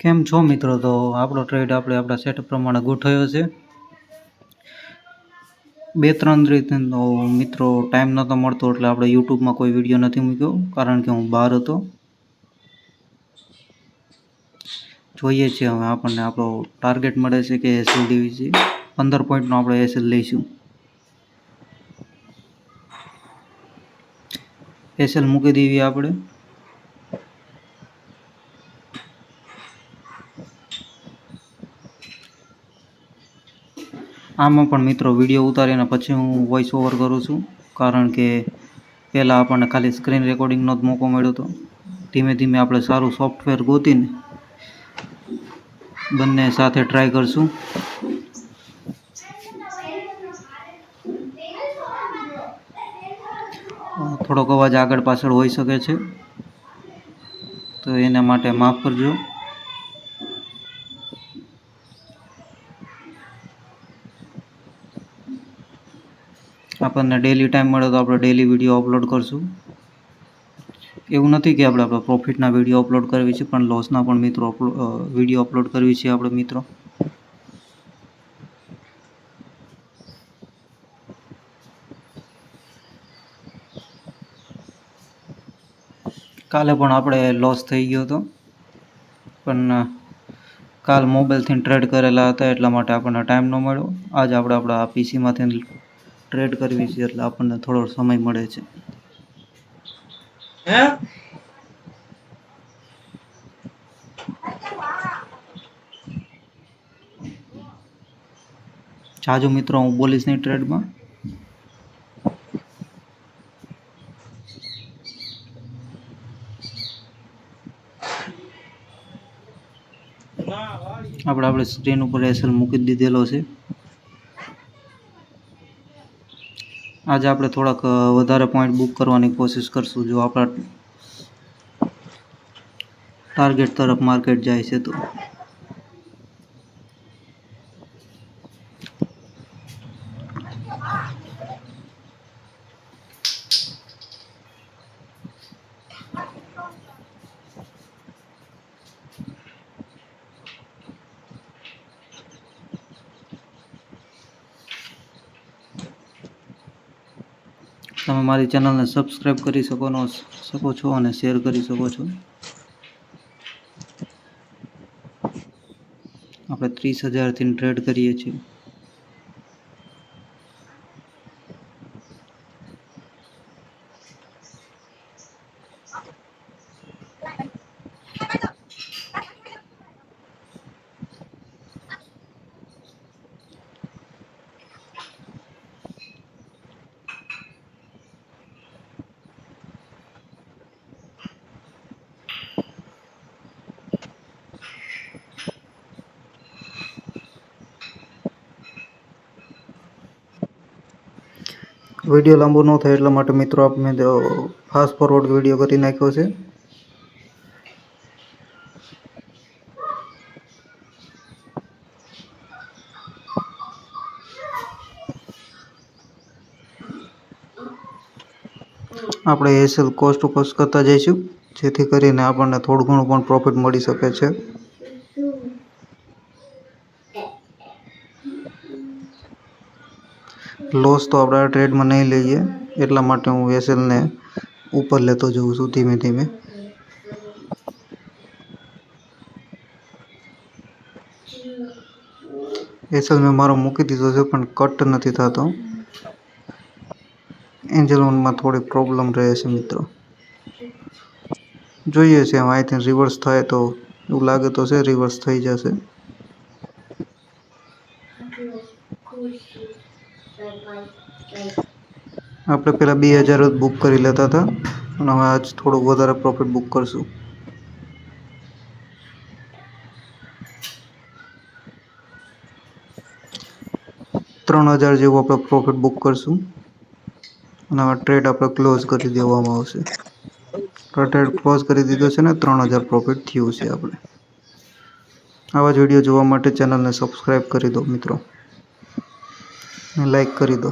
કેમ છો મિત્રો? તો આપણો ટ્રેડ આપણે આપણા સેટઅપ પ્રમાણે ગોઠવ્યો છે. 2-3 રીતે તો મિત્રો ટાઈમ નહોતો મળતો એટલે આપણે યુટ્યુબમાં કોઈ વિડીયો નથી મૂક્યો, કારણ કે હું બહાર હતો. જોઈએ છીએ હવે આપણને આપણો ટાર્ગેટ મળે છે કે એસએલ ડીવીસી 15 પોઈન્ટનો આપણે એસએલ લઈશું. એસએલ મૂકી દેવી આપણે. આમાં પણ મિત્રો વિડીયો ઉતારીને પછી હું વોઇસ ઓવર કરું છું, કારણ કે પહેલાં આપણને ખાલી સ્ક્રીન રેકોર્ડિંગનો જ મોકો મળ્યો હતો. ધીમે ધીમે આપણે સારું સોફ્ટવેર ગોતીને બંને સાથે ટ્રાય કરશું. થોડોક અવાજ આગળ પાછળ હોઈ શકે છે, તો એના માટે માફ કરજો. આપણને ડેલી ટાઈમ મળે તો આપણે ડેલી વિડીયો અપલોડ કરશું. એવું નથી કે આપણે આપણા પ્રોફિટના વિડીયો અપલોડ કરવી છે, પણ લોસના પણ મિત્રો વિડીયો અપલોડ કરવી છે આપણે મિત્રો. કાલે પણ આપણે લોસ થઈ ગયો હતો, પણ કાલ મોબાઈલથી ટ્રેડ કરેલા હતા એટલા માટે આપણને ટાઈમ ન મળ્યો. આજ આપણે આપણા પીસીમાંથી ટ્રેડ કરવી છે એટલે આપણને થોડો સમય મળે છે. જાજુ મિત્રો હું બોલીશ નહીં ટ્રેડમાં. આપણે સ્ક્રીન ઉપર એસએલ મૂકી દીધેલો છે. આજે આપણે થોડાક વધારે પોઈન્ટ બુક કરવાની કોશિશ કરશું, જો આપણા ટાર્ગેટ તરફ માર્કેટ જાય છે તો. તમે મારી ચેનલને સબસ્ક્રાઈબ કરી શકો છો અને શેર કરી શકો છો. આપણે 30,000થી ટ્રેડ કરીએ છીએ. વિડીયો લાંબો ન થાય એટલા માટે મિત્રો આપણે ફાસ્ટ ફોરવર્ડ વિડીયો કરી નાખ્યો છે. આપણે એસએલ કોસ્ટ ટુ કોસ્ટ કરતા જઈશું, જેથી કરીને આપણને થોડું ઘણું પણ પ્રોફિટ મળી શકે છે. લોસ તો આપણા ટ્રેડમાં નહીં લઈએ, એટલા માટે હું એસએલને ઉપર લેતો જઉં છું ધીમે ધીમે. એસએલ મેં મારો મૂકી દીધો છે, પણ કટ નથી થતો. એન્જલ વનમાં થોડી પ્રોબ્લેમ રહે છે મિત્રો. જોઈએ છે અહીંથી રિવર્સ થાય તો, એવું લાગે તો છે રિવર્સ થઈ જશે. આપણે પહેલાં 2,000 જ બુક કરી લેતા હતા, અને હવે આજ થોડુંક વધારે પ્રોફિટ બુક કરશું. $3,000 જેવું આપણે પ્રોફિટ બુક કરશું, અને હવે ટ્રેડ આપણે ક્લોઝ કરી દેવામાં આવશે. ટ્રેડ ક્લોઝ કરી દીધો છે ને 3,000 પ્રોફિટ થયું છે. આપણે આવા જ વિડીયો જોવા માટે ચેનલને સબસ્ક્રાઈબ કરી દો મિત્રો, લાઈક કરી દો.